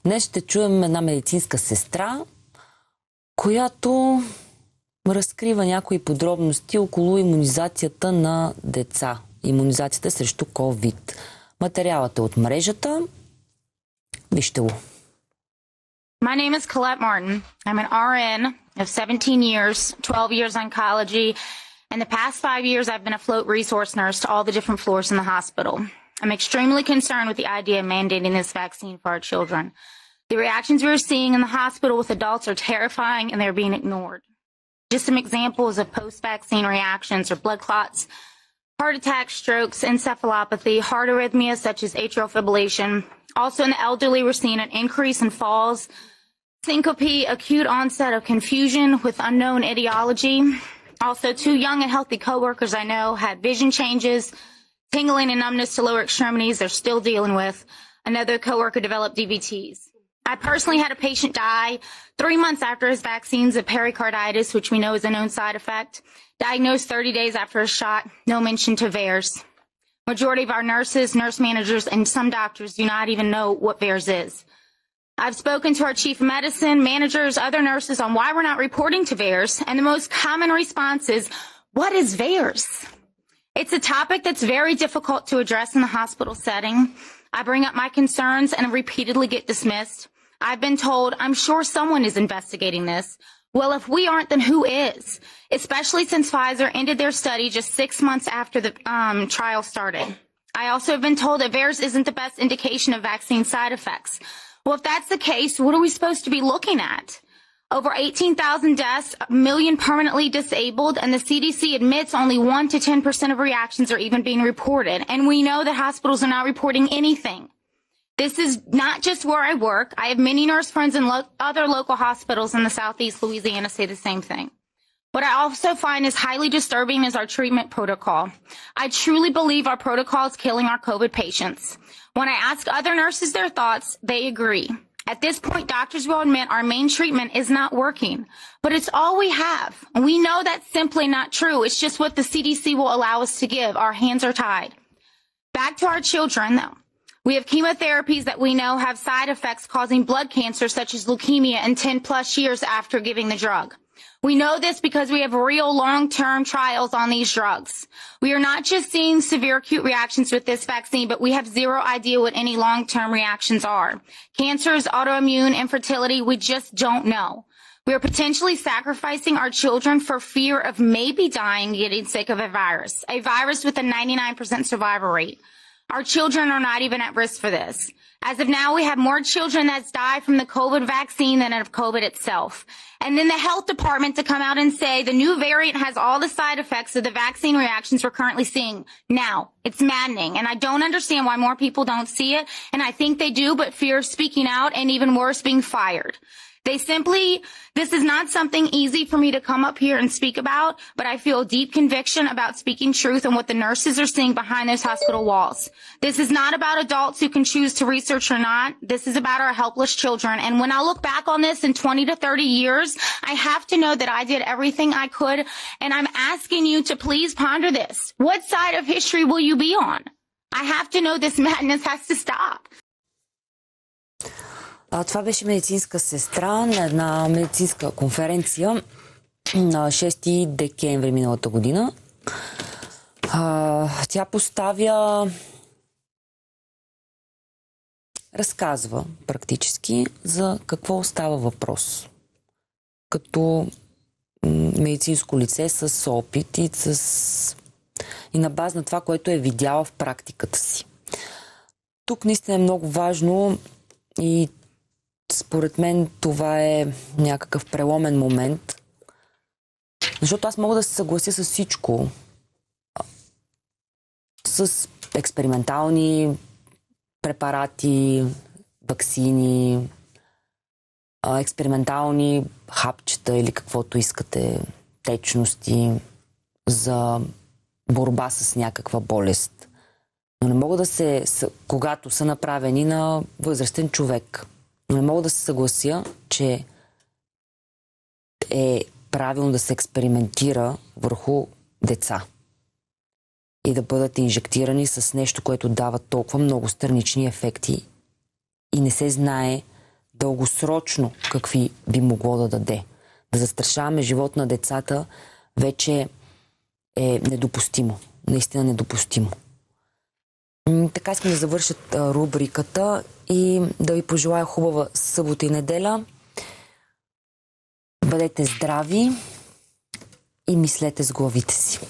Днес ще чуем една медицинска сестра, която разкрива някои подробности около имунизацията на деца. Имунизацията срещу COVID. Материалът е от Мрежата. Вижте го. My name is Colette Martin. I'm an RN of 17 years, 12 years oncology, and the past 5 years I've been a float resource nurse to all the different floors in the hospital. I'm extremely concerned with the idea of mandating this vaccine for our children. The reactions we're seeing in the hospital with adults are terrifying and they're being ignored. Just some examples of post-vaccine reactions are blood clots, heart attacks, strokes, encephalopathy, heart arrhythmias such as atrial fibrillation. Also in the elderly, we're seeing an increase in falls, syncope, acute onset of confusion with unknown etiology. Also, 2 young and healthy coworkers I know had vision changes, tingling and numbness to lower extremities they're still dealing with. Another coworker developed DVTs. I personally had a patient die 3 months after his vaccines of pericarditis, which we know is a known side effect. Diagnosed 30 days after a shot, no mention to VAERS. Majority of our nurses, nurse managers, and some doctors do not even know what VAERS is. I've spoken to our chief of medicine, managers, other nurses on why we're not reporting to VAERS, and the most common response is, what is VAERS? It's a topic that's very difficult to address in the hospital setting. I bring up my concerns and repeatedly get dismissed. I've been told, I'm sure someone is investigating this. Well, if we aren't, then who is? Especially since Pfizer ended their study just 6 months after the trial started. I also have been told that VAERS isn't the best indication of vaccine side effects. Well, if that's the case, what are we supposed to be looking at? Over 18,000 deaths, 1 million permanently disabled, and the CDC admits only 1 to 10% of reactions are even being reported. And we know that hospitals are not reporting anything. This is not just where I work. I have many nurse friends in other local hospitals in the Southeast Louisiana say the same thing. What I also find is highly disturbing is our treatment protocol. I truly believe our protocol is killing our COVID patients. When I ask other nurses their thoughts, they agree. At this point, doctors will admit our main treatment is not working, but it's all we have. And we know that's simply not true. It's just what the CDC will allow us to give. Our hands are tied. Back to our children, though. We have chemotherapies that we know have side effects causing blood cancer, such as leukemia, in 10 plus years after giving the drug. We know this because we have real long-term trials on these drugs. We are not just seeing severe acute reactions with this vaccine, but we have zero idea what any long-term reactions are. Cancers, autoimmune, infertility, we just don't know. We are potentially sacrificing our children for fear of maybe dying, getting sick of a virus with a 99% survival rate. Our children are not even at risk for this. As of now, we have more children that's died from the COVID vaccine than of COVID itself. And then the health department to come out and say the new variant has all the side effects of the vaccine reactions we're currently seeing now. It's maddening. And I don't understand why more people don't see it. And I think they do, but fear of speaking out and even worse, being fired. This is not something easy for me to come up here and speak about, but I feel deep conviction about speaking truth and what the nurses are seeing behind those hospital walls. This is not about adults who can choose to research or not. This is about our helpless children. And when I look back on this in 20 to 30 years, I have to know that I did everything I could. And I'm asking you to please ponder this. What side of history will you be on? I have to know this madness has to stop. Това беше медицинска сестра на една медицинска конференция на 6 декември миналата година. Тя разказва практически за какво става въпрос. Като медицинско лице с опит и на база на това, което е видяла в практиката си. Тук наистина е много важно и според мен това е някакъв преломен момент, защото аз мога да се съглася с всичко. С експериментални препарати, ваксини, експериментални хапчета или каквото искате, течности за борба с някаква болест. Но не мога когато са направени на възрастен човек. Но не мога да се съглася, че е правилно да се експериментира върху деца и да бъдат инжектирани с нещо, което дава толкова много странични ефекти и не се знае дългосрочно какви би могло да даде. Да застрашаваме живот на децата вече е недопустимо. Наистина недопустимо. Така искам да завършат рубриката и да ви пожелая хубава събота и неделя. Бъдете здрави и мислете с главите си.